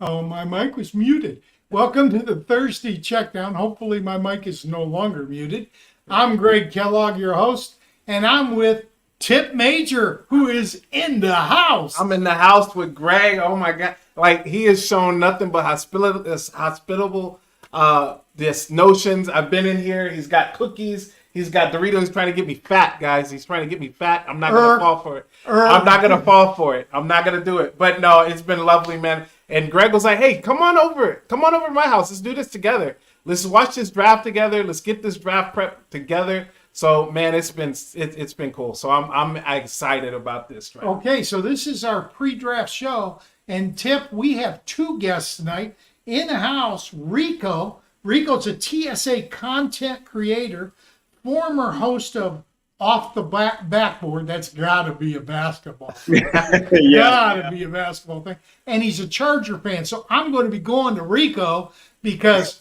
Oh, my mic was muted. Welcome to the Thursday Checkdown. Hopefully, my mic is no longer muted. I'm Greg Kellogg, your host, and I'm with Tipp Major, who is in the house. I'm in the house with Greg. Oh my God! Like he has shown nothing but hospitable, this notions. I've been in here. He's got cookies. He's got Doritos. He's trying to get me fat, guys. He's trying to get me fat. I'm not gonna fall for it. I'm not gonna fall for it. I'm not gonna do it. But no, it's been lovely, man. And Greg was like, "Hey, come on over. Come on over to my house. Let's do this together. Let's watch this draft together. Let's get this draft prep together." So man, it's been cool. So I'm excited about this draft. Okay, so this is our pre-draft show, and Tip, we have two guests tonight in the house. Rico. Rico's a TSA content creator, former host of Off the Backboard. That's got to be a basketball thing. Got to be a basketball thing. And he's a Charger fan. So I'm going to be going to Rico because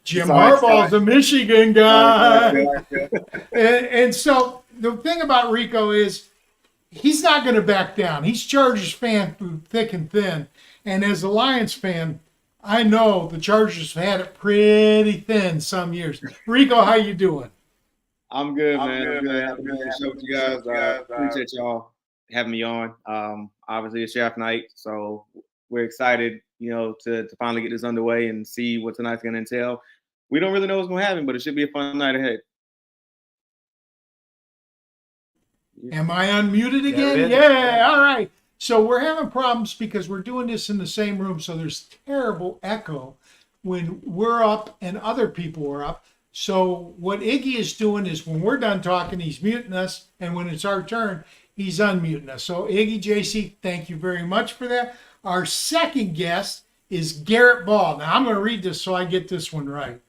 Jim Harbaugh's a Michigan guy. And so the thing about Rico is he's not going to back down. He's Chargers fan through thick and thin. And as a Lions fan, I know the Chargers have had it pretty thin some years. Rico, how you doing? I'm good, man. I'm good. Happy to be on the show with you guys. Appreciate y'all having me on. Obviously, it's draft night, so we're excited, to finally get this underway and see what tonight's going to entail. We don't really know what's going to happen, but it should be a fun night ahead. Am I unmuted again? Yeah, all right. So we're having problems because we're doing this in the same room, so there's terrible echo when we're up and other people are up. So what Iggy is doing is when we're done talking, he's muting us, and when it's our turn, he's unmuting us. So Iggy, JC, thank you very much for that. Our second guest is Garrett Ball. Now I'm going to read this so I get this one right.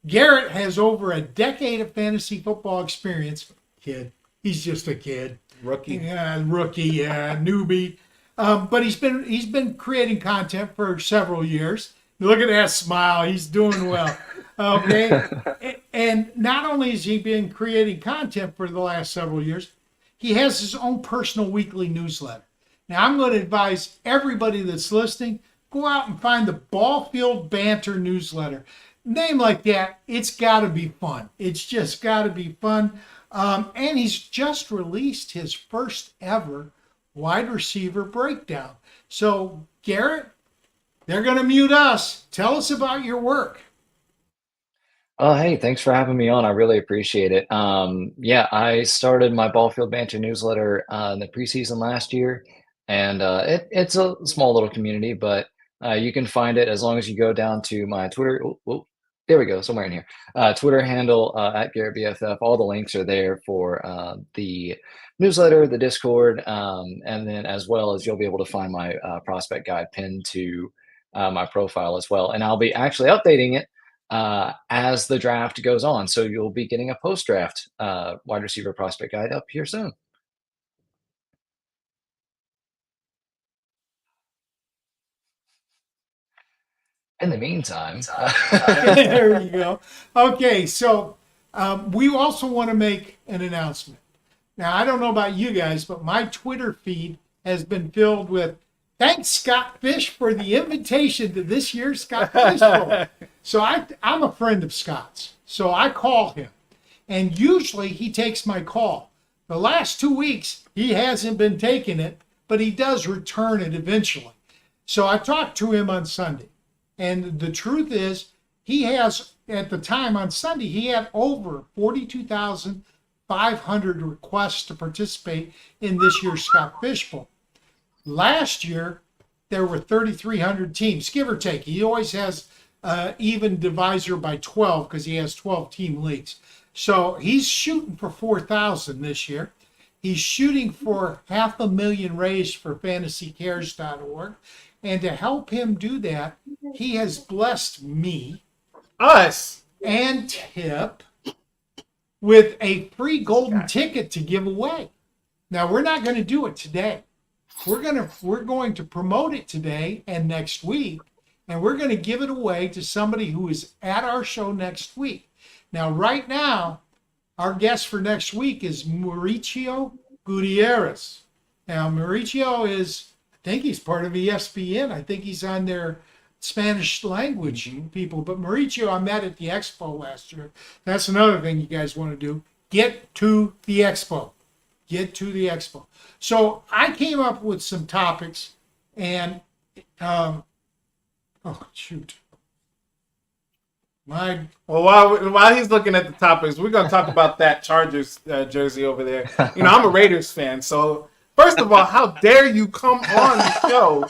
Garrett has over a decade of fantasy football experience. Kid. He's just a kid. Rookie. Yeah, newbie. But he's been creating content for several years. Look at that smile. He's doing well. Okay. And not only has he been creating content for the last several years, he has his own personal weekly newsletter. Now, I'm going to advise everybody that's listening, go out and find the Ball Field Banter newsletter. Name like that, it's got to be fun. It's just got to be fun. And he's just released his first ever wide receiver breakdown. So, Garrett, they're going to mute us. Tell us about your work. Oh, hey, thanks for having me on. I really appreciate it. I started my Ball Field Banter newsletter in the preseason last year, and it's a small little community, but you can find it as long as you go down to my Twitter. There we go, somewhere in here. Twitter handle at GarrettBFF. All the links are there for the newsletter, the Discord, and then as well as you'll be able to find my prospect guide pinned to my profile as well. And I'll be actually updating it as the draft goes on. So you'll be getting a post-draft wide receiver prospect guide up here soon. In the meantime, there you go. Okay, so we also want to make an announcement. Now, I don't know about you guys, but my Twitter feed has been filled with thanks, Scott Fish, for the invitation to this year's Scott Fish Bowl. So I'm a friend of Scott's. So I call him. And usually he takes my call. The last 2 weeks, he hasn't been taking it, but he does return it eventually. So I talked to him on Sunday. And the truth is, he has, at the time on Sunday, he had over 42,500 requests to participate in this year's Scott Fish Bowl. Last year, there were 3,300 teams, give or take. He always has even divisor by 12 because he has 12 team leagues. So he's shooting for 4,000 this year. He's shooting for $500,000 raised for fantasycares.org. And to help him do that, he has blessed me, us, and Tip with a free golden ticket to give away. Now, we're not going to do it today. We're going to promote it today and next week, and we're going to give it away to somebody who is at our show next week. Now, right now, our guest for next week is Mauricio Gutierrez. Now, Mauricio is, I think he's part of ESPN. I think he's on their Spanish language people. But Mauricio, I met at the expo last year. That's another thing you guys want to do. Get to the expo. Get to the expo. So I came up with some topics, and oh shoot, my Well, while he's looking at the topics, we're gonna talk about that Chargers jersey over there. You know, I'm a Raiders fan, so first of all, how dare you come on the show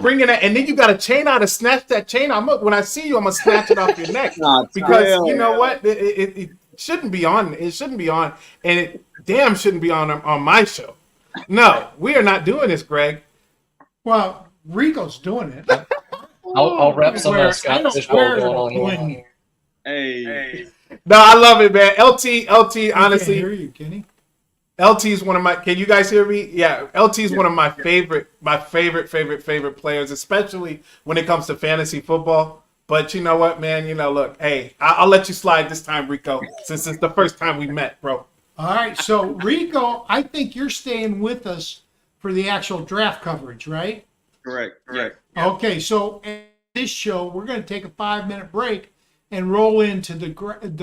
bringing that, and then you got a chain out to snatch that chain. When I see you, I'm gonna snatch it off your neck because you know what? It shouldn't be on. It shouldn't be on, and it damn shouldn't be on my show. No, we are not doing this, Greg. well, Rico's doing it. I'll wrap some Where- of Scott I don't Fishbowl wear going on here. when- Hey. No, I love it, man. LT, I can't honestly, hear you, Kenny. LT is one of my. Can you guys hear me? Yeah, LT is one of my favorite players, especially when it comes to fantasy football. But you know what, man? You know, look, hey, I'll let you slide this time, Rico, since it's the first time we met, bro. All right, so Rico, I think you're staying with us for the actual draft coverage, right? Correct. Okay, so in this show, we're going to take a 5-minute break and roll into the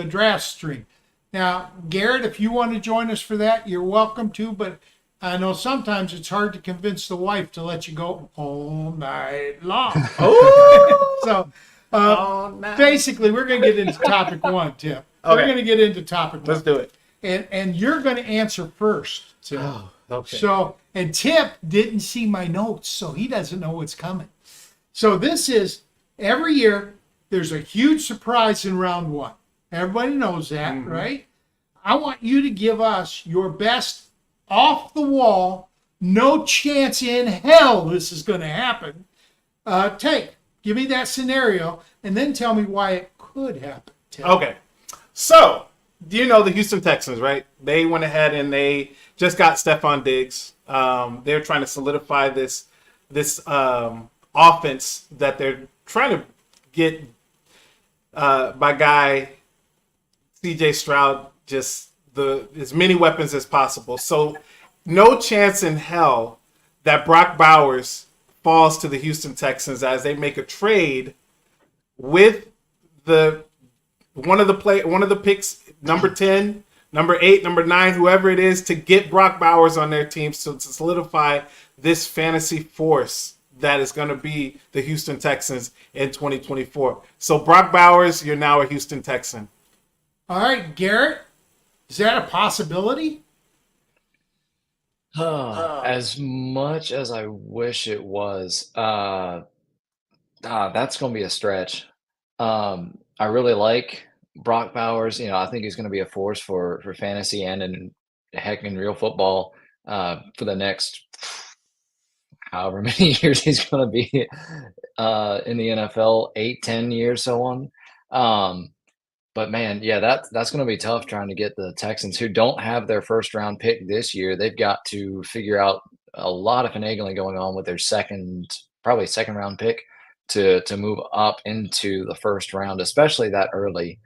draft stream. Now, Garrett, if you want to join us for that, you're welcome to, but I know sometimes it's hard to convince the wife to let you go all night long. Oh, So basically, we're going to get into topic one, Tip. We're Okay. going to get into topic one. let's do it. And you're going to answer first, Tip. Oh, okay. So, and Tip didn't see my notes, so he doesn't know what's coming. So this is, every year, there's a huge surprise in round one. Everybody knows that, right? I want you to give us your best off the wall, no chance in hell this is going to happen. Give me that scenario, and then tell me why it could happen. Tip. Okay. So, do you know the Houston Texans, right? They went ahead and they just got Stephon Diggs. They're trying to solidify this offense that they're trying to get by guy CJ Stroud, just as many weapons as possible. So no chance in hell that Brock Bowers falls to the Houston Texans as they make a trade with one of the picks, number 10, number 8, number 9, whoever it is, to get Brock Bowers on their team, so to solidify this fantasy force that is going to be the Houston Texans in 2024. So Brock Bowers, you're now a Houston Texan. All right, Garrett, is that a possibility? As much as I wish it was, that's going to be a stretch. I really like Brock Bowers. You know, I think he's going to be a force for fantasy and in real football for the next however many years he's going to be in the NFL, 8-10 years, so on. But man, yeah, that's going to be tough trying to get the Texans, who don't have their first round pick this year. They've got to figure out a lot of finagling going on with their probably second round pick to move up into the first round, especially that early.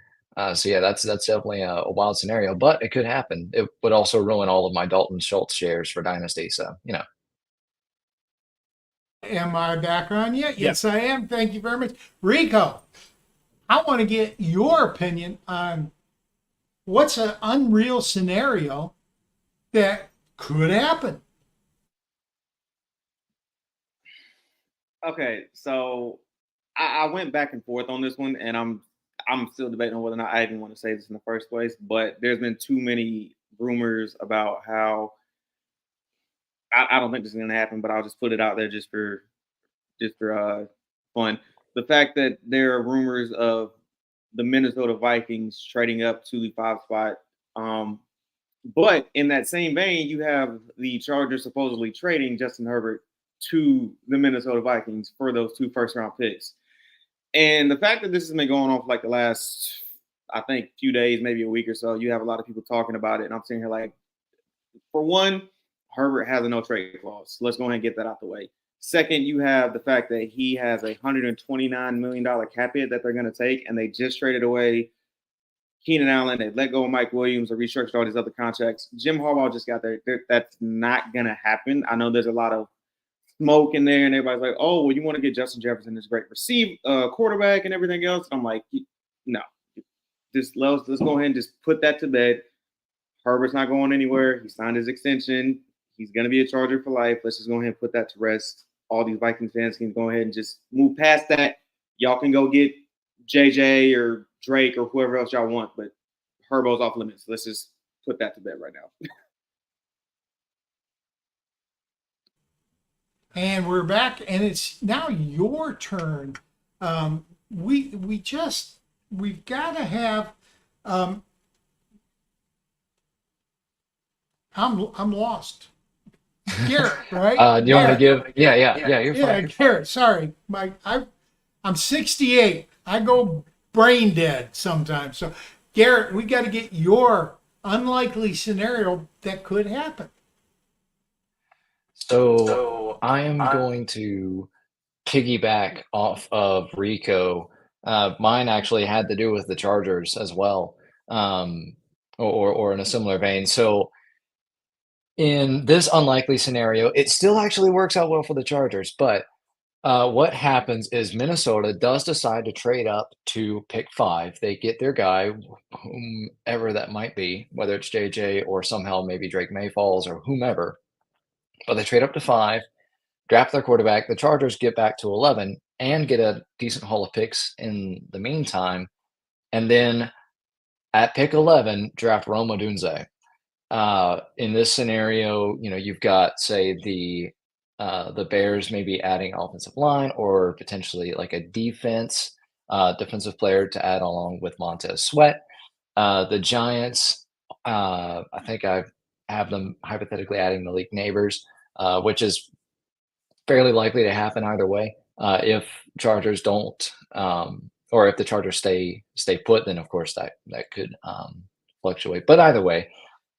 So yeah, that's definitely a wild scenario, but it could happen. It would also ruin all of my Dalton Schultz shares for Dynasty. So, you know. Am I back on yet? Yes, I am. Thank you very much. Rico, I want to get your opinion on what's an unreal scenario that could happen. Okay, so I went back and forth on this one, and I'm still debating on whether or not I even want to say this in the first place. But there's been too many rumors about how I don't think this is going to happen, but I'll just put it out there just for fun. The fact that there are rumors of the Minnesota Vikings trading up to the 5 spot. But in that same vein, you have the Chargers supposedly trading Justin Herbert to the Minnesota Vikings for those 2 first-round picks. And the fact that this has been going on for like the last, I think, few days, maybe a week or so, you have a lot of people talking about it. And I'm sitting here like, for one, Herbert has a no-trade clause. So let's go ahead and get that out the way. Second, you have the fact that he has a $129 million cap hit that they're going to take, and they just traded away Keenan Allen. They let go of Mike Williams. They restructured all these other contracts. Jim Harbaugh just got there. That's not going to happen. I know there's a lot of smoke in there, and everybody's like, "Oh, well, you want to get Justin Jefferson, this great quarterback, and everything else." And I'm like, "No, let's go ahead and just put that to bed. Herbert's not going anywhere. He signed his extension. He's going to be a Charger for life. Let's just go ahead and put that to rest. All these Vikings fans can go ahead and just move past that. Y'all can go get JJ or Drake or whoever else y'all want, but Herbo's off limits. Let's just put that to bed right now." And we're back, and it's now your turn. We've got to have. I'm lost. Garrett, right? Do you want me to give? Yeah. You're fine. Garrett. Sorry, I'm 68. I go brain dead sometimes. So, Garrett, we got to get your unlikely scenario that could happen. So I am going to piggyback off of Rico. Mine actually had to do with the Chargers as well, or in a similar vein. So in this unlikely scenario, it still actually works out well for the Chargers. But what happens is Minnesota does decide to trade up to pick 5. They get their guy, whomever that might be, whether it's JJ or somehow maybe Drake May falls or whomever. But they trade up to 5, draft their quarterback. The Chargers get back to 11 and get a decent haul of picks in the meantime. And then at pick 11, draft Rome Odunze. In this scenario, you've got, say, the Bears maybe adding offensive line or potentially like a defensive player to add along with Montez Sweat. The Giants, I think I have them hypothetically adding Malik Neighbors, which is fairly likely to happen either way. If Chargers don't, or if the Chargers stay put, then of course that could fluctuate. But either way,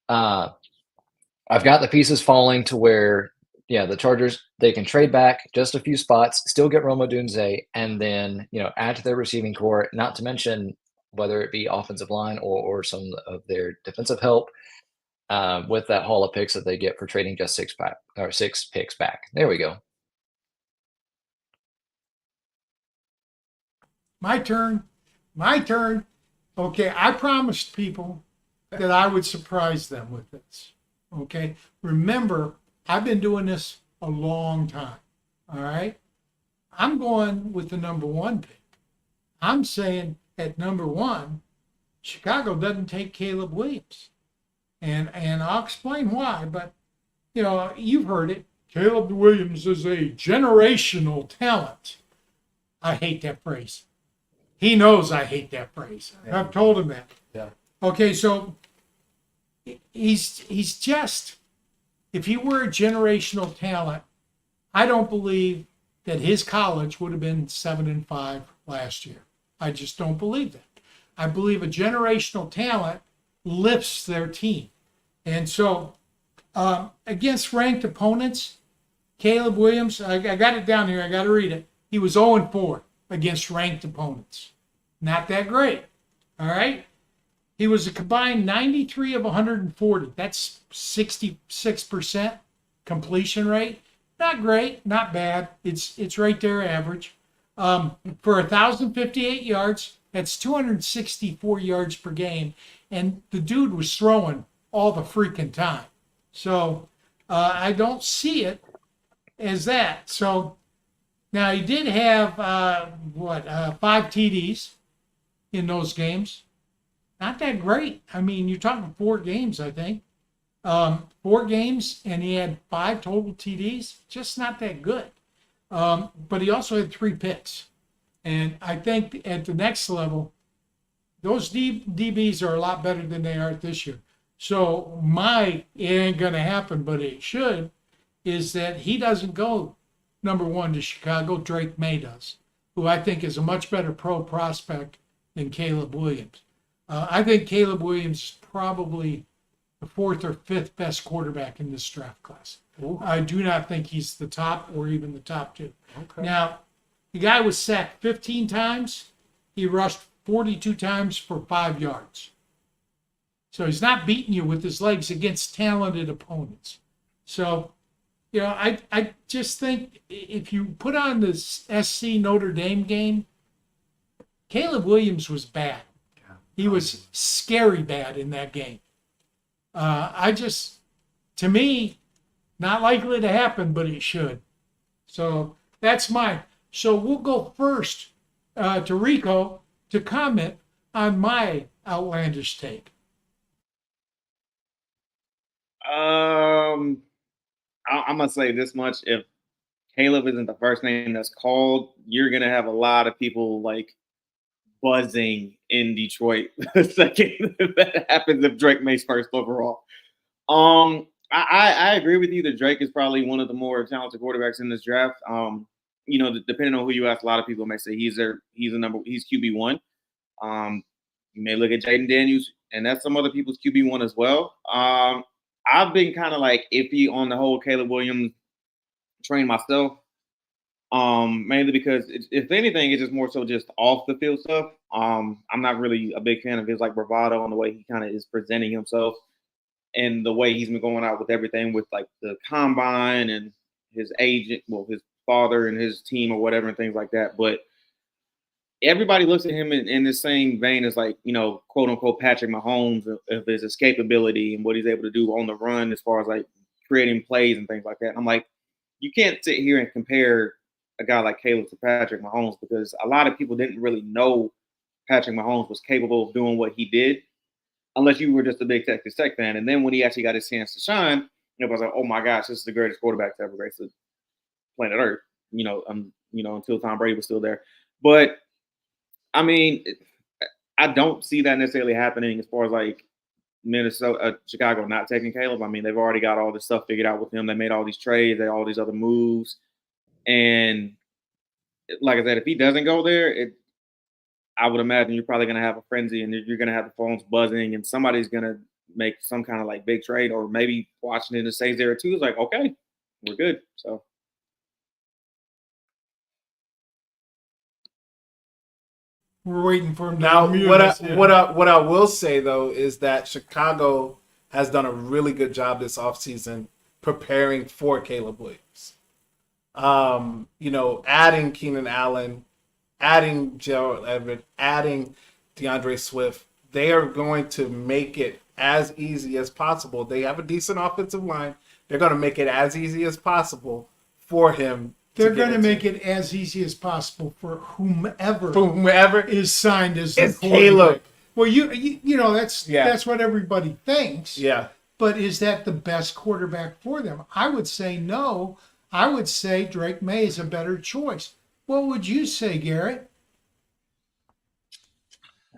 I've got the pieces falling to where, the Chargers, they can trade back just a few spots, still get Rome Odunze, and then add to their receiving core. Not to mention whether it be offensive line or some of their defensive help. With that haul of picks that they get for trading just 6 picks back. There we go. My turn. Okay, I promised people that I would surprise them with this. Okay, remember, I've been doing this a long time. All right, I'm going with the number 1 pick. I'm saying at number 1, Chicago doesn't take Caleb Williams. And I'll explain why, but you've heard it. Caleb Williams is a generational talent. I hate that phrase. He knows I hate that phrase. I've told him that. Yeah. Okay, so he's just, if he were a generational talent, I don't believe that his college would have been 7-5 last year. I just don't believe that. I believe a generational talent lifts their team. And so against ranked opponents, Caleb Williams, I got it down here. I got to read it. He was 0-4 against ranked opponents. Not that great. All right. He was a combined 93 of 140. That's 66% completion rate. Not great, not bad. It's right there average. For 1,058 yards, that's 264 yards per game. And the dude was throwing all the freaking time. So I don't see it as that. So now he did have 5 TDs in those games. Not that great. I mean, you're talking 4 games, I think. 4 games, and he had 5 total TDs. Just not that good. But he also had 3 picks. And I think at the next level, those DBs are a lot better than they are this year. So it ain't going to happen, but it should, is that he doesn't go number 1 to Chicago. Drake May does, who I think is a much better pro prospect than Caleb Williams. I think Caleb Williams is probably the 4th or 5th best quarterback in this draft class. Ooh. I do not think he's the top or even the top 2. Okay. Now, the guy was sacked 15 times. He rushed 42 times for 5 yards. So he's not beating you with his legs against talented opponents. So I just think if you put on this SC Notre Dame game, Caleb Williams was bad. He was scary bad in that game. To me, not likely to happen, but it should. So that's mine. So we'll go first to Rico to comment on my outlandish take. I'm gonna say this much: if Caleb isn't the first name that's called, you're gonna have a lot of people like buzzing in Detroit the second that happens if Drake May's first overall. I agree with you that Drake is probably one of the more talented quarterbacks in this draft. Depending on who you ask, a lot of people may say he's QB1. You may look at Jaden Daniels, and that's some other people's QB1 as well. I've been kind of like iffy on the whole Caleb Williams train myself. Mainly because if anything, it's just more so just off the field stuff. I'm not really a big fan of his like bravado and the way he kind of is presenting himself and the way he's been going out with everything with like the combine and his agent, his father and his team or whatever and things like that. But everybody looks at him in the same vein as like, quote unquote Patrick Mahomes of his escapability and what he's able to do on the run as far as like creating plays and things like that. And I'm like, you can't sit here and compare a guy like Caleb to Patrick Mahomes because a lot of people didn't really know Patrick Mahomes was capable of doing what he did unless you were just a big Texas Tech fan. And then when he actually got his chance to shine, it was like, oh my gosh, this is the greatest quarterback to ever grace the planet Earth, until Tom Brady was still there. But I mean, I don't see that necessarily happening as far as like Chicago not taking Caleb. I mean, they've already got all this stuff figured out with him. They made all these trades, they all these other moves. And like I said, if he doesn't go there, I would imagine you're probably going to have a frenzy and you're going to have the phones buzzing and somebody's going to make some kind of like big trade, or maybe Washington stays there too. It's like, okay, we're good. So. We're waiting for him to Now, unmute what us, what I will say though is that Chicago has done a really good job this offseason preparing for Caleb Williams. Adding Keenan Allen, adding Gerald Everett, adding DeAndre Swift, they are going to make it as easy as possible. They have a decent offensive line. They're going to make it as easy as possible for him. They're going to make it as easy as possible for whomever is signed as the quarterback. Caleb. Well, that's what everybody thinks. Yeah. But is that the best quarterback for them? I would say no. I would say Drake May is a better choice. What would you say, Garrett?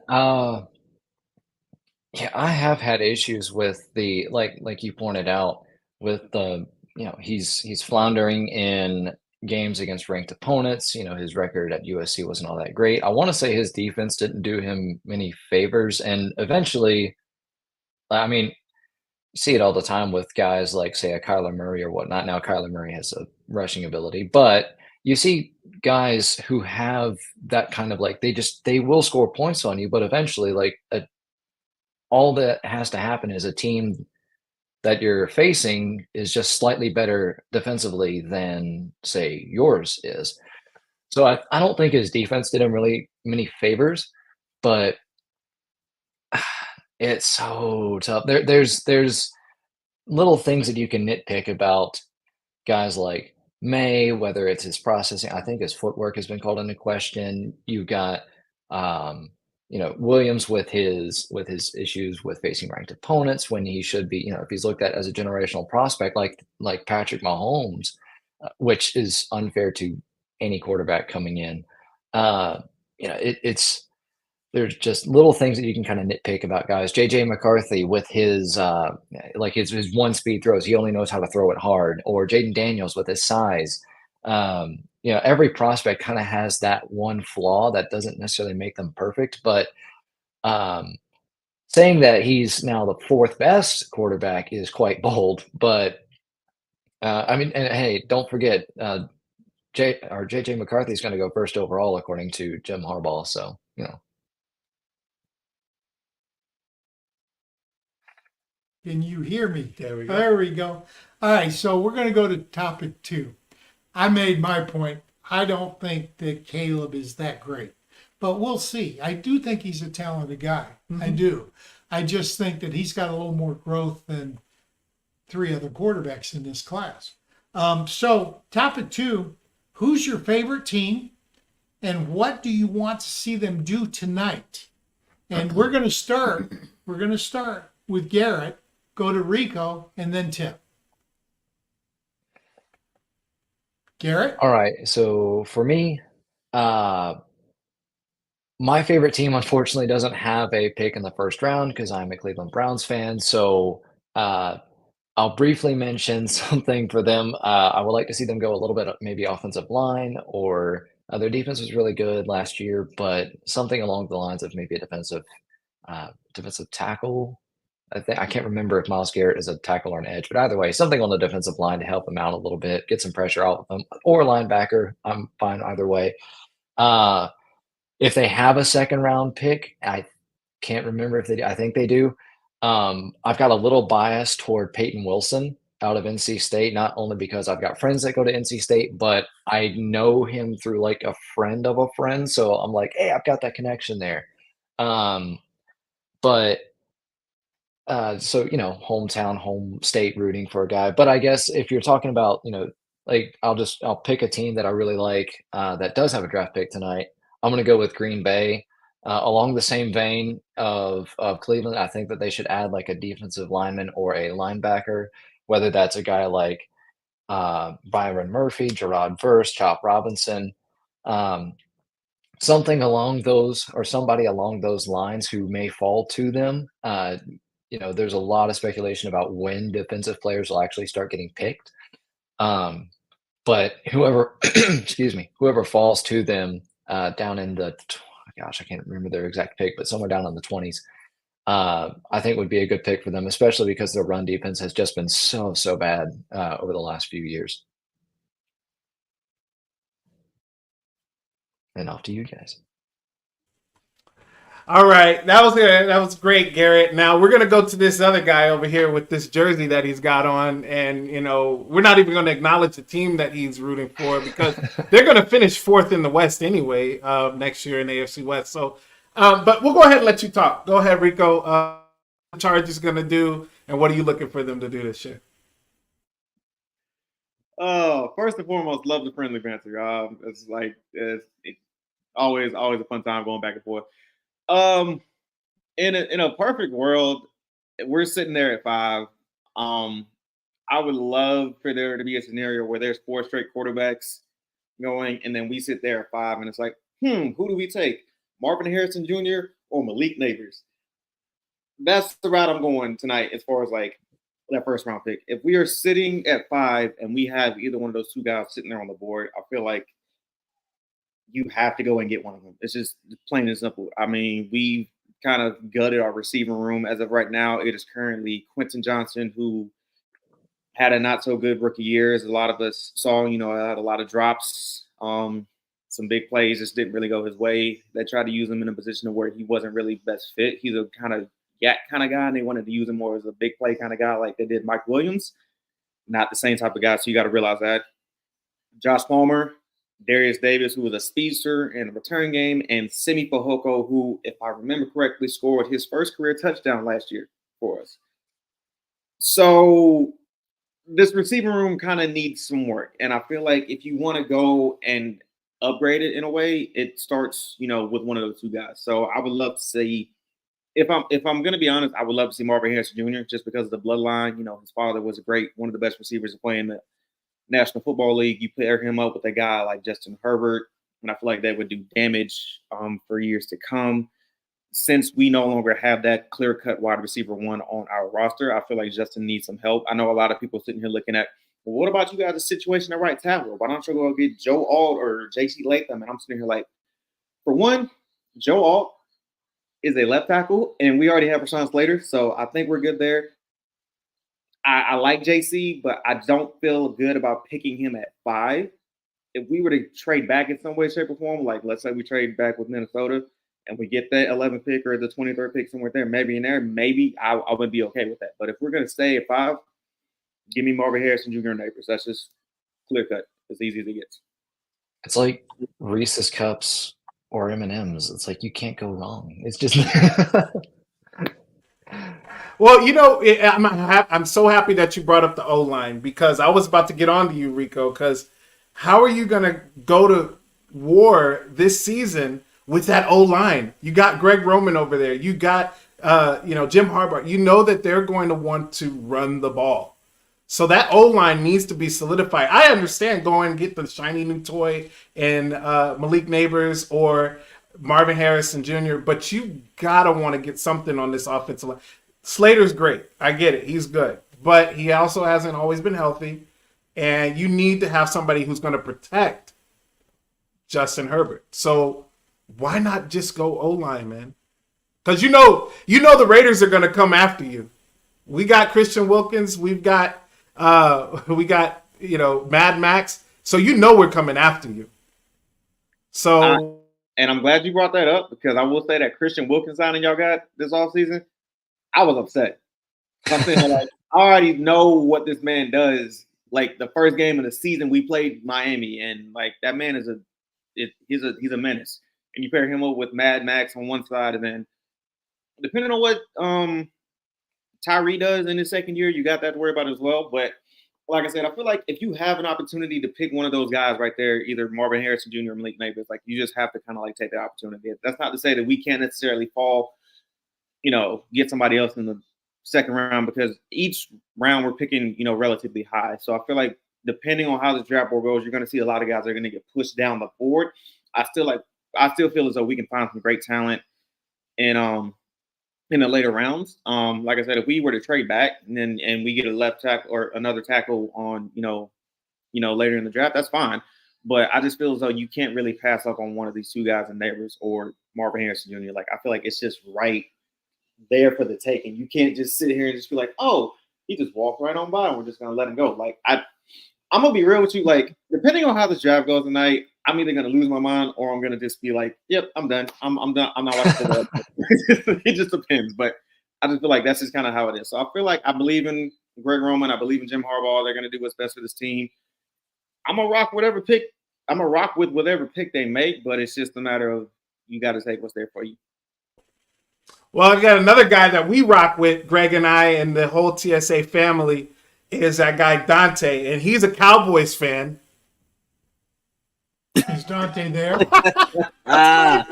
Yeah, I have had issues with the like you pointed out with the he's floundering in games against ranked opponents. His record at USC wasn't all that great. I want to say his defense didn't do him many favors, and eventually, I mean, you see it all the time with guys like, say, a Kyler Murray or whatnot. Now Kyler Murray has a rushing ability, but you see guys who have that kind of like they will score points on you, but eventually all that has to happen is a team that you're facing is just slightly better defensively than, say, yours is. So I don't think his defense did him really many favors, but it's so tough. There's little things that you can nitpick about guys like May, whether it's his processing. I think his footwork has been called into question. You got Williams with his issues with facing ranked opponents when he should be, if he's looked at as a generational prospect like Patrick Mahomes, which is unfair to any quarterback coming in. There's just little things that you can kind of nitpick about guys. JJ McCarthy with his his one speed throws, he only knows how to throw it hard. Or Jaden Daniels with his size. Every prospect kind of has that one flaw that doesn't necessarily make them perfect. But saying that he's now the fourth best quarterback is quite bold. But and hey, don't forget, JJ McCarthy is going to go first overall according to Jim Harbaugh. So Can you hear me? There we go. There we go. All right, so we're going to go to topic 2. I made my point. I don't think that Caleb is that great, but we'll see. I do think he's a talented guy. I do. I just think that he's got a little more growth than 3 other quarterbacks in this class. So topic 2, who's your favorite team and what do you want to see them do tonight? And we're going to start with Garrett, go to Rico, and then Tipp. Garrett? All right. So for me, my favorite team unfortunately doesn't have a pick in the first round because I'm a Cleveland Browns fan. So I'll briefly mention something for them. I would like to see them go a little bit maybe offensive line, or their defense was really good last year, but something along the lines of maybe a defensive tackle. I can't remember if Myles Garrett is a tackle or an edge, but either way, something on the defensive line to help them out a little bit, get some pressure off of them, or a linebacker. I'm fine either way. If they have a second round pick, I can't remember if they do. I think they do. I've got a little bias toward Peyton Wilson out of NC State, not only because I've got friends that go to NC State, but I know him through like a friend of a friend. So I'm like, hey, I've got that connection there. But so, hometown, home state rooting for a guy. But I guess if you're talking about, like I'll pick a team that I really like that does have a draft pick tonight. I'm going to go with Green Bay. Along the same vein of Cleveland, I think that they should add like a defensive lineman or a linebacker, whether that's a guy like Byron Murphy, Gerard Verse, Chop Robinson, something along those, or somebody along those lines who may fall to them. There's a lot of speculation about when defensive players will actually start getting picked. But whoever, whoever falls to them down in the, I can't remember their exact pick, but somewhere down in the 20s, I think would be a good pick for them, especially because their run defense has just been so bad over the last few years. And off to you guys. All right, that was good. That was great, Garrett. Now we're gonna go to this other guy over here with this jersey that he's got on, and we're not even going to acknowledge the team that he's rooting for because they're going to finish 4th in the West anyway next year in the AFC West. So, but we'll go ahead and let you talk. Go ahead, Rico. What the Chargers going to do, and what are you looking for them to do this year? First and foremost, love the friendly banter. It's always a fun time going back and forth. In a perfect world, we're sitting there at 5. I would love for there to be a scenario where there's 4 straight quarterbacks going, and then we sit there at 5, and it's like, who do we take? Marvin Harrison Jr. or Malik Neighbors? That's the route I'm going tonight as far as like that first round pick. If we are sitting at 5 and we have either one of those 2 guys sitting there on the board, I feel like you have to go and get one of them. It's just plain and simple. I mean, we've kind of gutted our receiving room as of right now. It is currently Quentin Johnson, who had a not so good rookie year, as a lot of us saw. Had a lot of drops, some big plays just didn't really go his way. They tried to use him in a position where he wasn't really best fit. He's a kind of yak kind of guy, and they wanted to use him more as a big play kind of guy like they did Mike Williams. Not the same type of guy, so you got to realize that. Josh Palmer, Darius Davis, who was a speedster in a return game, and Simi Fehoko, who, if I remember correctly, scored his first career touchdown last year for us. So this receiving room kind of needs some work, and I feel like if you want to go and upgrade it in a way, it starts, with one of those 2 guys. So I would love to see, if I'm going to be honest, I would love to see Marvin Harrison Jr. just because of the bloodline. His father was one of the best receivers to play in the National Football League. You pair him up with a guy like Justin Herbert, and I feel like that would do damage for years to come. Since we no longer have that clear-cut wide receiver 1 on our roster, I feel like Justin needs some help. I know a lot of people sitting here looking at, well, what about you guys' situation at right tackle? Why don't you go get Joe Alt or J.C. Latham? And I'm sitting here like, for one, Joe Alt is a left tackle, and we already have Rashawn Slater, so I think we're good there. I like JC, but I don't feel good about picking him at 5. If we were to trade back in some way, shape, or form, like let's say we trade back with Minnesota and we get that 11th pick or the 23rd pick somewhere there, maybe in there, maybe I would be okay with that. But if we're going to stay at 5, give me Marvin Harrison Jr. and Neighbors. That's just clear cut, as easy as it gets. It's like Reese's Cups or M&Ms. It's like you can't go wrong. It's just Well, I'm so happy that you brought up the O-line, because I was about to get on to you, Rico, because how are you going to go to war this season with that O-line? You got Greg Roman over there. You got, Jim Harbaugh. You know that they're going to want to run the ball. So that O-line needs to be solidified. I understand going and get the shiny new toy and Malik Neighbors or Marvin Harrison Jr., but you got to want to get something on this offensive line. Slater's great. I get it. He's good. But he also hasn't always been healthy. And you need to have somebody who's going to protect Justin Herbert. So why not just go O-line, man? Because you know the Raiders are going to come after you. We got Christian Wilkins. We've got Mad Max. So we're coming after you. So and I'm glad you brought that up, because I will say that Christian Wilkins signing y'all got this offseason, I was upset. Something like, I already know what this man does. Like, the first game of the season, we played Miami, and like that man he's a menace. And you pair him up with Mad Max on one side, and then depending on what Tyree does in his second year, you got that to worry about as well. But like I said, I feel like if you have an opportunity to pick one of those guys right there, either Marvin Harrison Jr. or Malik Neighbors, like, you just have to kind of like take that opportunity. That's not to say that we can't necessarily get somebody else in the second round, because each round we're picking, relatively high. So I feel like depending on how the draft board goes, you're going to see a lot of guys that are going to get pushed down the board. I still feel as though we can find some great talent in the later rounds. Like I said, if we were to trade back and we get a left tackle or another tackle on, later in the draft, that's fine. But I just feel as though you can't really pass up on one of these two guys in Neighbors or Marvin Harrison Jr. Like, I feel like it's just right there for the taking. You can't just sit here and just be like, oh, he just walked right on by and we're just going to let him go. Like, I'm going to be real with you. Like, depending on how this draft goes tonight, I'm either going to lose my mind or I'm going to just be like, yep, I'm done. I'm done. I'm not watching the It just depends. But I just feel like that's just kind of how it is. So I feel like I believe in Greg Roman. I believe in Jim Harbaugh. They're going to do what's best for this team. I'm going to rock whatever pick. I'm going to rock with whatever pick they make, but it's just a matter of you got to take what's there for you. Well, I got another guy that we rock with, Greg and I and the whole TSA family, is that guy Dante, and he's a Cowboys fan. Is Dante there? I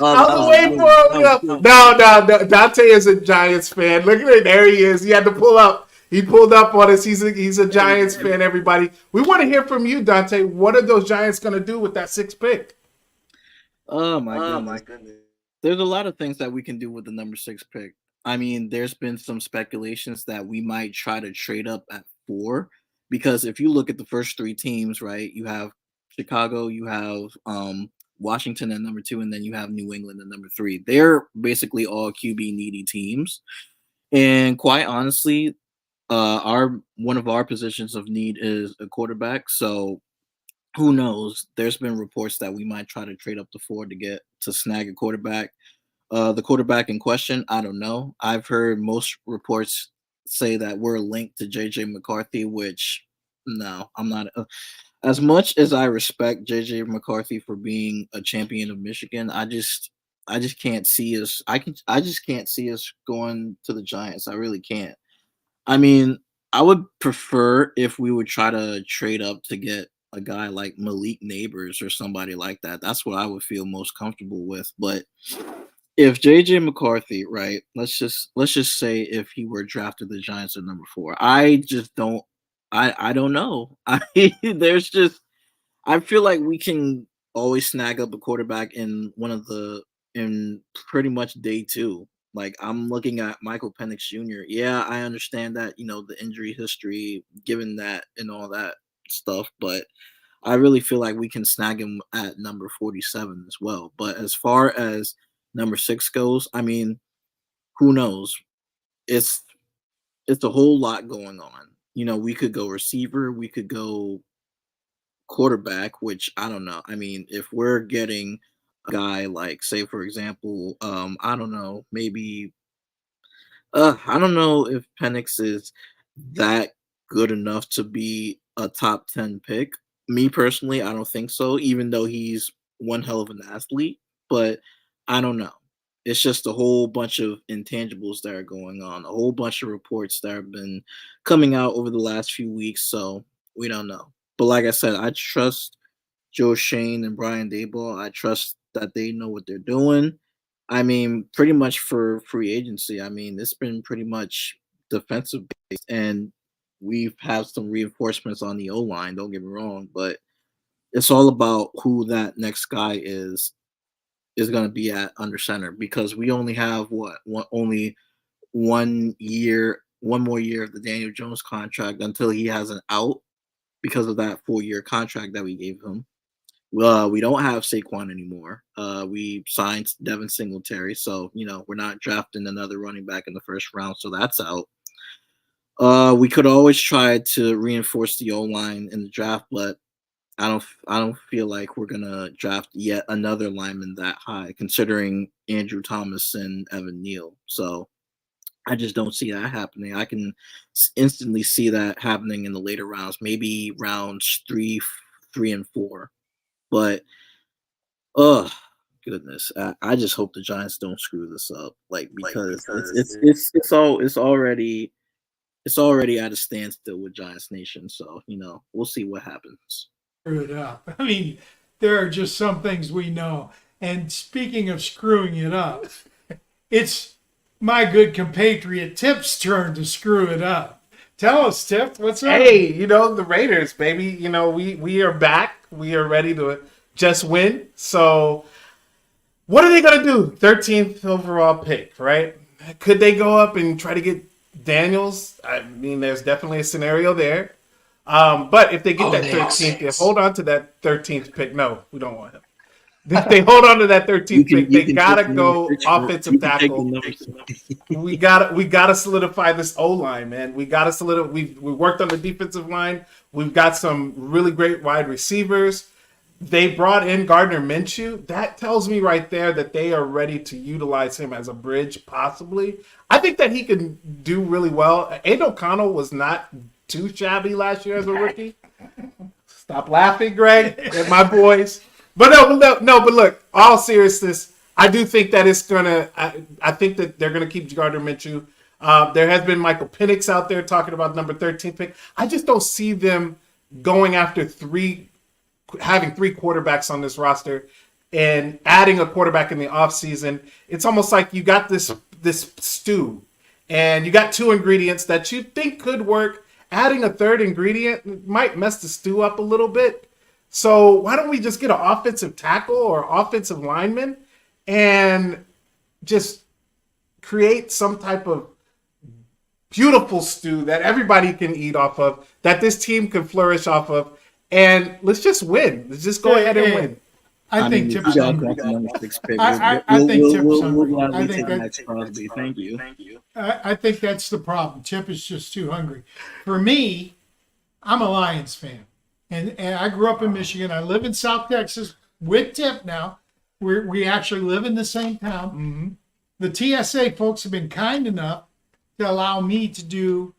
was waiting for him. No, Dante is a Giants fan. Look at it, there he is. He had to pull up. He pulled up on us. He's a Giants fan, everybody. We want to hear from you, Dante. What are those Giants going to do with that 6th pick? Oh, my goodness. There's a lot of things that we can do with the number 6 pick. I mean, there's been some speculations that we might try to trade up at 4, because if you look at the first 3 teams, right, you have Chicago, you have Washington at number 2, and then you have New England at number 3. They're basically all QB needy teams. And quite honestly, one of our positions of need is a quarterback. So who knows? There's been reports that we might try to trade up to 4 to snag a quarterback. The quarterback in question, I don't know. I've heard most reports say that we're linked to JJ McCarthy, which no, I'm not. As much as I respect JJ McCarthy for being a champion of Michigan, I just can't see us. I just can't see us going to the Giants. I really can't. I mean, I would prefer if we would try to trade up to get a guy like Malik Neighbors or somebody like that. That's what I would feel most comfortable with. But if JJ McCarthy, right, let's just say if he were drafted the Giants at number 4, I don't know. I feel like we can always snag up a quarterback in pretty much day 2. Like, I'm looking at Michael Penix Jr. Yeah, I understand that, the injury history, given that and all that stuff, but I really feel like we can snag him at number 47 as well. But as far as number 6 goes, I mean, who knows? It's a whole lot going on. We could go receiver, we could go quarterback, which I don't know. I mean, if we're getting guy like, say for example, I don't know, maybe I don't know if Penix is that good enough to be a top 10 pick. Me personally, I don't think so, even though he's one hell of an athlete, but I don't know. It's just a whole bunch of intangibles that are going on, a whole bunch of reports that have been coming out over the last few weeks, so we don't know. But like I said, I trust Joe Shane and Brian Daboll. I trust that they know what they're doing. I mean, pretty much for free agency, I mean, it's been pretty much defensive based, and we've had some reinforcements on the O line. Don't get me wrong, but it's all about who that next guy is going to be at under center, because we only have only 1 year, one more year of the Daniel Jones contract until he has an out because of that 4-year contract that we gave him. We don't have Saquon anymore. We signed Devin Singletary, so we're not drafting another running back in the first round, so that's out. We could always try to reinforce the O line in the draft, but I don't feel like we're gonna draft yet another lineman that high, considering Andrew Thomas and Evan Neal. So I just don't see that happening. I can instantly see that happening in the later rounds, maybe rounds 3 and 4. But oh goodness, I just hope the Giants don't screw this up, because it's already at a standstill with Giants Nation. So we'll see what happens. Screw it up. I mean, there are just some things we know. And speaking of screwing it up, it's my good compatriot Tipp's turn to screw it up. Tell us, Tipp, what's up? Hey, the Raiders, baby. We are back. We are ready to just win. So what are they going to do? 13th overall pick, right? Could they go up and try to get Daniels? I mean, there's definitely a scenario there. But if they get that 13th, they hold on to that 13th pick. No, we don't want him. If they hold on to that 13th pick, they gotta go offensive tackle. We gotta solidify this O line, man. We gotta solidify. We worked on the defensive line. We've got some really great wide receivers. They brought in Gardner Minshew. That tells me right there that they are ready to utilize him as a bridge, possibly. I think that he can do really well. Aiden O'Connell was not too shabby last year as a rookie. Stop laughing, Greg, at my boys. But but look, all seriousness, I do think that it's gonna. I think that they're gonna keep Gardner Minshew. There has been Michael Penix out there talking about number 13 pick. I just don't see them going after having 3 quarterbacks on this roster and adding a quarterback in the offseason. It's almost like you got this stew and you got 2 ingredients that you think could work. Adding a 3rd ingredient might mess the stew up a little bit. So why don't we just get an offensive tackle or offensive lineman and just create some type of beautiful stew that everybody can eat off of, that this team can flourish off of, and let's just win. Let's just go ahead and win. I think Tipp's hungry. I think Tipp's hungry. Thank you. I think that's the problem. Tipp is just too hungry. For me, I'm a Lions fan. And I grew up in Michigan. I live in South Texas with Tipp now. We actually live in the same town. Mm-hmm. The TSA folks have been kind enough to allow me to do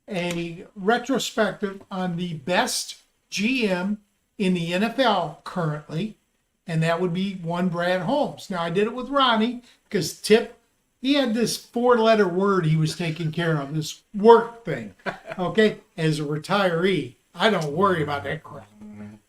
a retrospective on the best GM in the NFL currently, and that would be one Brad Holmes. Now, I did it with Ronnie because Tipp, he had this 4-letter word he was taking care of, this work thing, okay, as a retiree. I don't worry about that crap.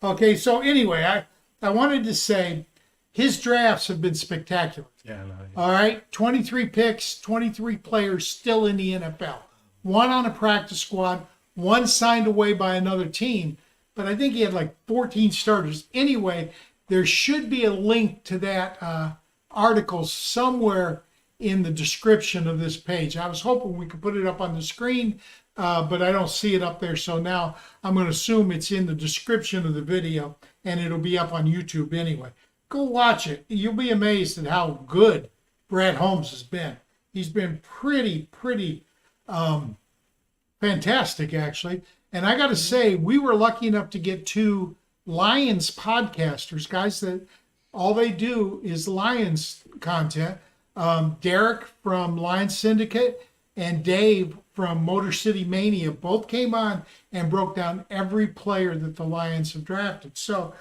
Okay, so anyway, I wanted to say his drafts have been spectacular. Yeah. All right, 23 picks, 23 players still in the NFL. 1 on a practice squad, 1 signed away by another team. But I think he had like 14 starters. Anyway, there should be a link to that article somewhere in the description of this page. I was hoping we could put it up on the screen, but I don't see it up there. So now I'm going to assume it's in the description of the video, and it'll be up on YouTube anyway. Go watch it. You'll be amazed at how good Brad Holmes has been. He's been pretty fantastic, actually. And I got to say, we were lucky enough to get 2 Lions podcasters, guys that All they do is Lions content. Derek from Lions Syndicate and Dave from Motor City Mania both came on and broke down every player that the Lions have drafted. So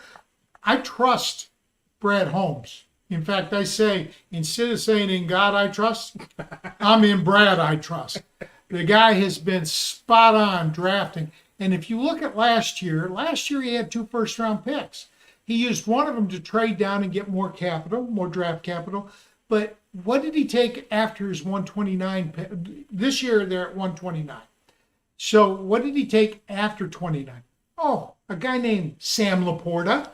I trust Brad Holmes. In fact, I say, instead of saying in God I trust, I'm in Brad I trust. The guy has been spot on drafting. And if you look at last year he had 2 first-round picks. He used one of them to trade down and get more capital, more draft capital. But what did he take after his 129 pick? This year they're at 129. So what did he take after 29? Oh, a guy named Sam Laporta.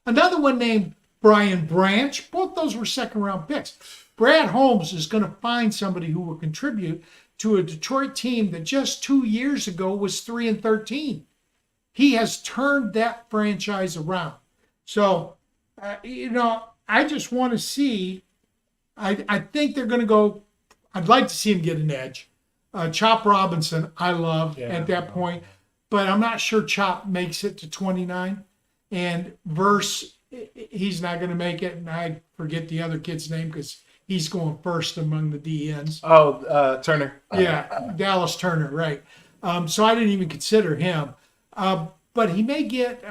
Another one named Brian Branch. Both those were second-round picks. Brad Holmes is going to find somebody who will contribute to a Detroit team that just 2 years ago was 3-13. He has turned that franchise around. So, I just want to see. I think they're going to go. I'd like to see him get an edge. Chop Robinson, I love at that point, but I'm not sure Chop makes it to 29. And Verse, he's not going to make it. And I forget the other kid's name because he's going first among the DNs. Oh, Turner. Yeah, Dallas Turner, right. So I didn't even consider him. But he may get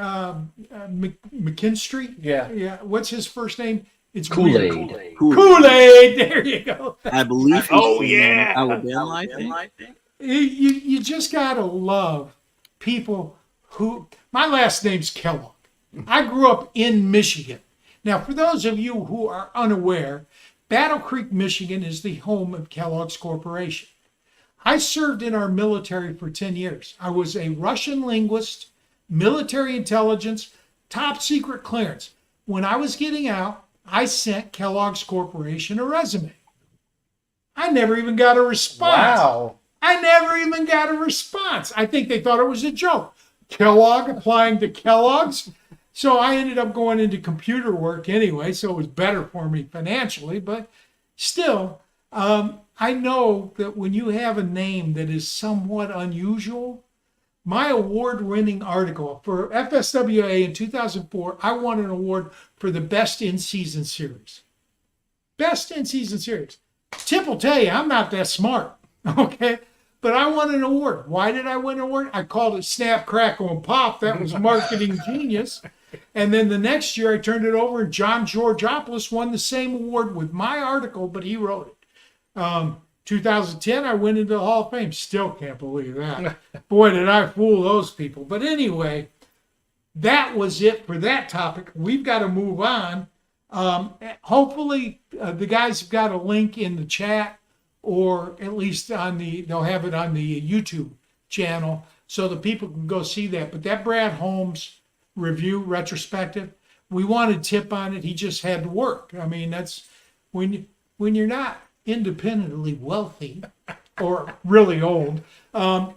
McKinstry. Yeah. What's his first name? It's Kool-Aid. Kool-Aid. There you go. I believe. Alabama, I think. You just gotta love people who. My last name's Kellogg. I grew up in Michigan. Now, for those of you who are unaware, Battle Creek, Michigan is the home of Kellogg's Corporation. I served in our military for 10 years. I was a Russian linguist, military intelligence, top secret clearance. When I was getting out, I sent Kellogg's Corporation a resume. I never even got a response. Wow. I never even got a response. I think they thought it was a joke. Kellogg applying to Kellogg's. So I ended up going into computer work anyway, so it was better for me financially. But still, I know that when you have a name that is somewhat unusual, my award-winning article for FSWA in 2004, I won an award for the best in-season series. Best in-season series. Tipp will tell you, I'm not that smart, okay? But I won an award. Why did I win an award? I called it Snap, Crackle, and Pop. That was marketing genius. And then the next year, I turned it over, and John Georgopoulos won the same award with my article, but he wrote it. 2010, I went into the Hall of Fame. Still can't believe that. Boy, did I fool those people. But anyway, that was it for that topic. We've got to move on. Hopefully, the guys have got a link in the chat, or at least they'll have it on the YouTube channel so that people can go see that. But that Brad Holmes review retrospective, we wanted Tipp on it. He just had to work. I mean, that's when you're not independently wealthy or really old,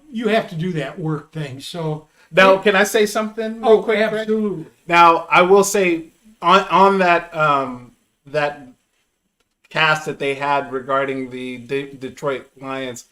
you have to do that work thing. So now, can I say something real quick? Absolutely. Greg? Now, I will say on that that cast that they had regarding the Detroit Lions,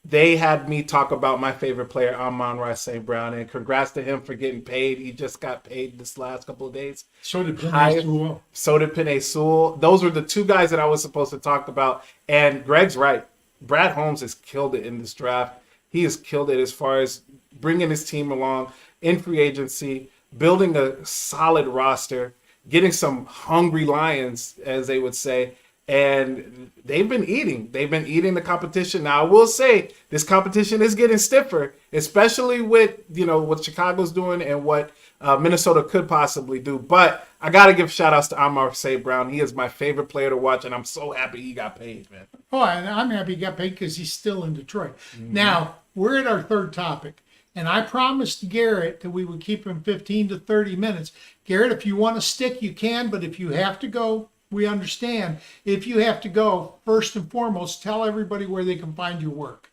they had me talk about my favorite player, Amon-Ra St. Brown, and congrats to him for getting paid. He just got paid this last couple of days. So did Penei Sewell. So did Penei Sewell. Those were the two guys that I was supposed to talk about. And Greg's right. Brad Holmes has killed it in this draft. He has killed it as far as bringing his team along in free agency, building a solid roster, getting some hungry Lions, as they would say. And they've been eating. They've been eating the competition. Now, I will say this competition is getting stiffer, especially with, what Chicago's doing and what Minnesota could possibly do. But I got to give shout-outs to Amon-Ra St. Brown. He is my favorite player to watch, and I'm so happy he got paid, man. Oh, and I'm happy he got paid because he's still in Detroit. Mm-hmm. Now, we're at our third topic, and I promised Garrett that we would keep him 15 to 30 minutes. Garrett, if you want to stick, you can, but if you have to go, we understand. If you have to go, first and foremost, tell everybody where they can find your work.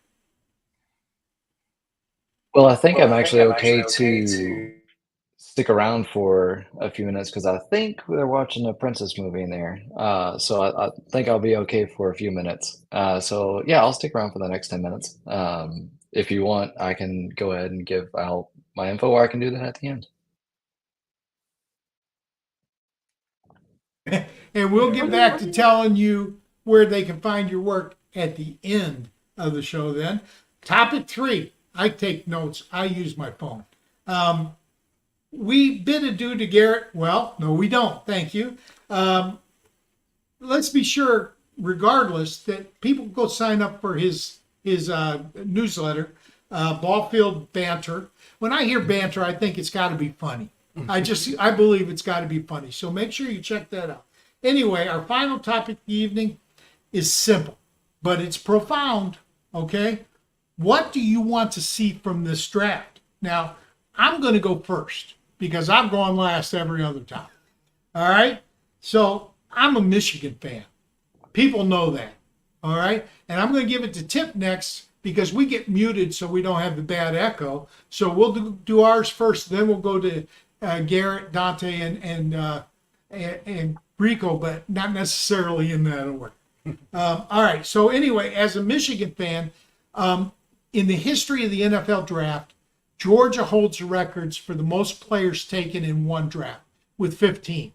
Well, I think I'm actually okay to stick around for a few minutes because I think they're watching a princess movie in there. So I think I'll be okay for a few minutes. So yeah, I'll stick around for the next 10 minutes. If you want, I can go ahead and give out my info, or I can do that at the end. And we'll get back to telling you where they can find your work at the end of the show then. Topic 3. I take notes. I use my phone. We bid adieu to Garrett. Well, no, we don't. Thank you. Let's be sure, regardless, that people go sign up for his newsletter, Ballfield Banter. When I hear banter, I think it's got to be funny. I believe it's got to be funny. So make sure you check that out. Anyway, our final topic of the evening is simple, but it's profound. Okay, what do you want to see from this draft? Now, I'm going to go first because I've gone last every other time. All right, so I'm a Michigan fan. People know that. All right, and I'm going to give it to Tipp next because we get muted so we don't have the bad echo. So we'll do ours first, then we'll go to Garrett, Dante, and Rico, but not necessarily in that order. All right. So anyway, as a Michigan fan, in the history of the NFL draft, Georgia holds the records for the most players taken in one draft with 15.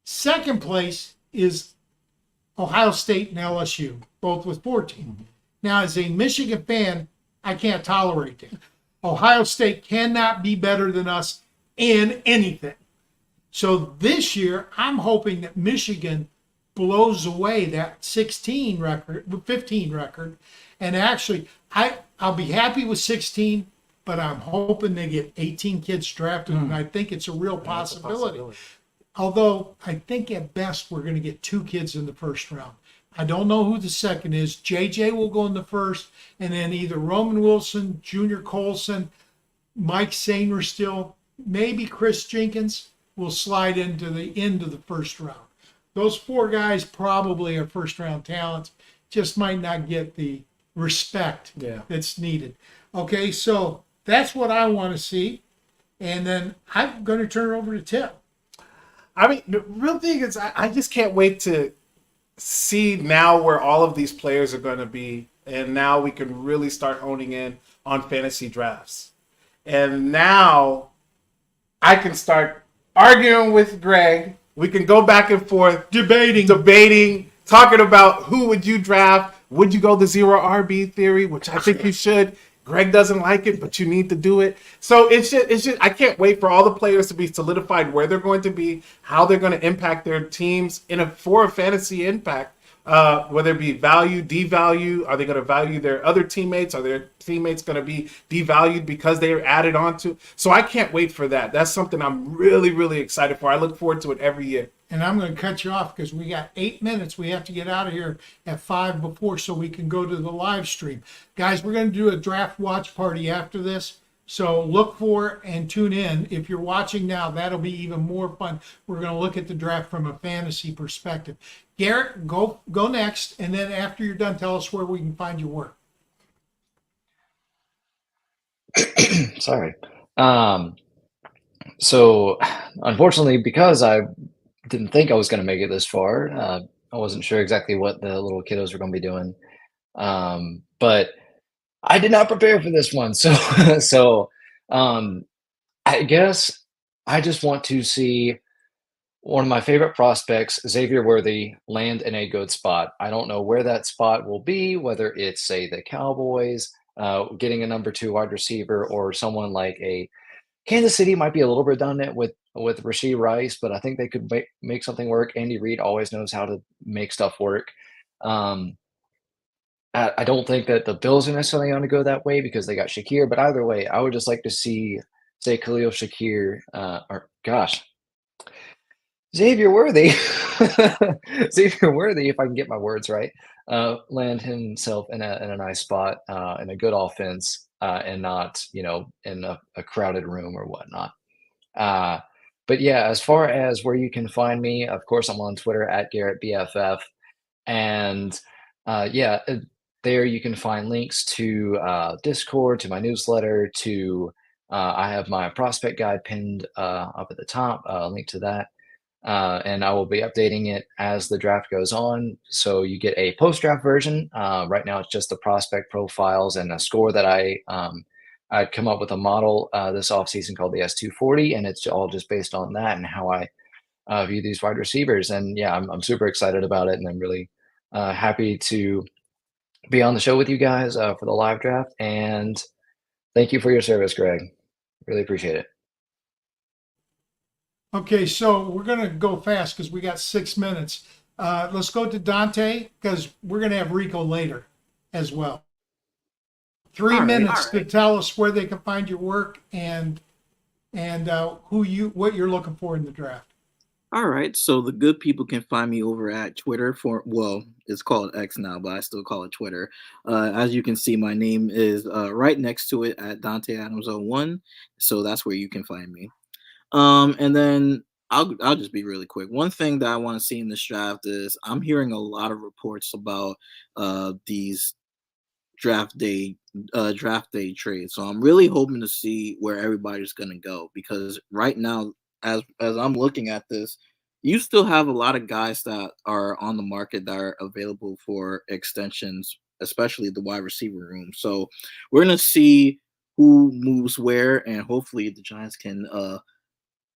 Second place is Ohio State and LSU, both with 14. Now, as a Michigan fan, I can't tolerate that. Ohio State cannot be better than us in anything. So this year, I'm hoping that Michigan blows away that 15 record. And actually, I'll be happy with 16, but I'm hoping they get 18 kids drafted, and I think it's a real possibility. Although I think at best we're going to get 2 kids in the first round. I don't know who the second is. JJ will go in the first, and then either Roman Wilson, Junior Colson, Mike Sainristil, maybe Chris Jenkins will slide into the end of the first round. Those 4 guys probably are first round talents, just might not get the respect that's needed. Okay, so that's what I want to see. And then I'm going to turn it over to Tipp. I mean, the real thing is I just can't wait to see now where all of these players are going to be. And now we can really start honing in on fantasy drafts. And now I can start arguing with Greg. We can go back and forth, debating, talking about who would you draft. Would you go the 0 RB theory, which I think you should. Greg doesn't like it, but you need to do it. So it's just I can't wait for all the players to be solidified where they're going to be, how they're going to impact their teams for a fantasy impact. Whether it be value, devalue, are they going to value their other teammates? Are their teammates going to be devalued because they are added on to? So I can't wait for that. That's something I'm really, really excited for. I look forward to it every year. And I'm going to cut you off because we got 8 minutes. We have to get out of here at 5 before so we can go to the live stream. Guys, we're going to do a draft watch party after this. So look for and tune in. If you're watching now, that'll be even more fun. We're going to look at the draft from a fantasy perspective. Garrett, go next. And then after you're done, tell us where we can find your work. Sorry. So unfortunately, because I didn't think I was going to make it this far, I wasn't sure exactly what the little kiddos were going to be doing. But I did not prepare for this one. So I guess I just want to see one of my favorite prospects, Xavier Worthy, land in a good spot. I don't know where that spot will be, whether it's, say, the Cowboys, getting a number 2 wide receiver, or someone like a Kansas City might be a little redundant with Rashee Rice, but I think they could make something work. Andy Reid always knows how to make stuff work. I don't think that the Bills are necessarily going to go that way because they got Shakir, but either way, I would just like to see, say, Khalil Shakir, Xavier Worthy, if I can get my words right, land himself in a nice spot, in a good offense, and not, in a crowded room or whatnot. But yeah, as far as where you can find me, of course, I'm on Twitter at GarrettBFF, and there you can find links to Discord, to my newsletter, to I have my prospect guide pinned up at the top, link to that. And I will be updating it as the draft goes on. So you get a post-draft version. Right now, it's just the prospect profiles and a score that I'd come up with a model this offseason called the S240, and it's all just based on that and how I view these wide receivers. And yeah, I'm super excited about it, and I'm really happy to be on the show with you guys for the live draft. And thank you for your service, Greg. Really appreciate it. Okay, so we're gonna go fast because we got 6 minutes. Let's go to Dante because we're gonna have Rico later as well. 3 minutes to tell us where they can find your work and what you're looking for in the draft. All right, so the good people can find me over at Twitter it's called X now, but I still call it Twitter. As you can see, my name is right next to it at Dante Adams 01, so that's where you can find me. And then I'll just be really quick. One thing that I want to see in this draft is I'm hearing a lot of reports about these draft day trades. So I'm really hoping to see where everybody's gonna go, because right now, as I'm looking at this, you still have a lot of guys that are on the market that are available for extensions, especially the wide receiver room. So we're gonna see who moves where, and hopefully the Giants can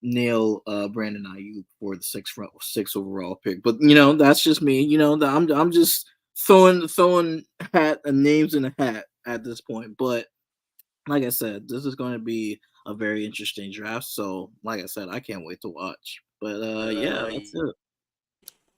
nail Brandon Ayuk for the sixth overall pick. But that's just me. I'm just throwing names in a hat at this point. But like I said, this is going to be a very interesting draft. So like I said, I can't wait to watch. But yeah, that's it.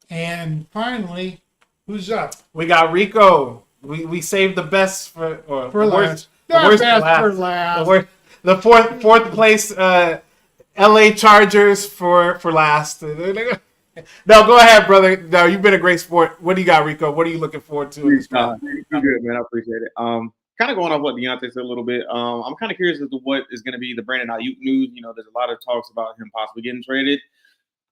And finally, who's up? We got Rico. We saved the best for last. For last. The fourth place LA Chargers for last. No, go ahead, brother. No, you've been a great sport. What do you got, Rico? What are you looking forward to? You're good, man. I appreciate it. Kind of going off what Deontay said a little bit. I'm kind of curious as to what is going to be the Brandon Ayuk news. There's a lot of talks about him possibly getting traded.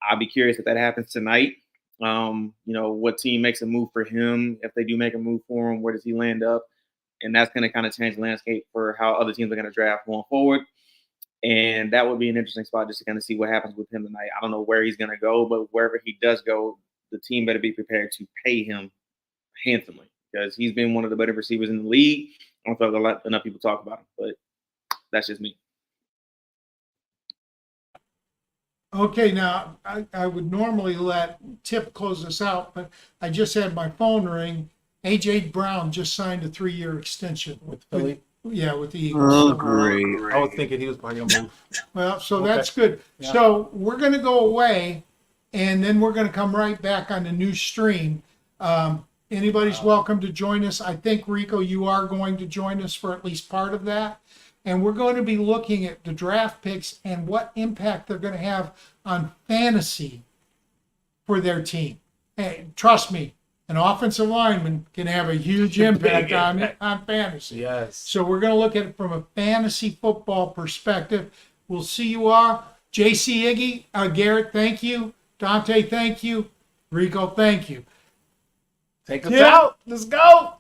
I'll be curious if that happens tonight. What team makes a move for him? If they do make a move for him, where does he land up? And that's going to kind of change the landscape for how other teams are going to draft going forward. And that would be an interesting spot just to kind of see what happens with him tonight. I don't know where he's going to go, but wherever he does go, the team better be prepared to pay him handsomely, because he's been one of the better receivers in the league. I don't feel like enough people talk about him, but that's just me. Okay, now I would normally let Tipp close this out, but I just had my phone ring. A.J. Brown just signed a 3-year extension with Philly. With the Eagles. Oh, great. I was thinking he was probably going to move. Well, so that's good. Yeah. So we're going to go away, and then we're going to come right back on the new stream. Anybody's welcome to join us. I think, Rico, you are going to join us for at least part of that. And we're going to be looking at the draft picks and what impact they're going to have on fantasy for their team. Hey, trust me, an offensive lineman can have a huge impact on fantasy. Yes. So we're going to look at it from a fantasy football perspective. We'll see you all. JC Iggy, Garrett, thank you. Dante, thank you. Rico, thank you. Take us out. Let's go.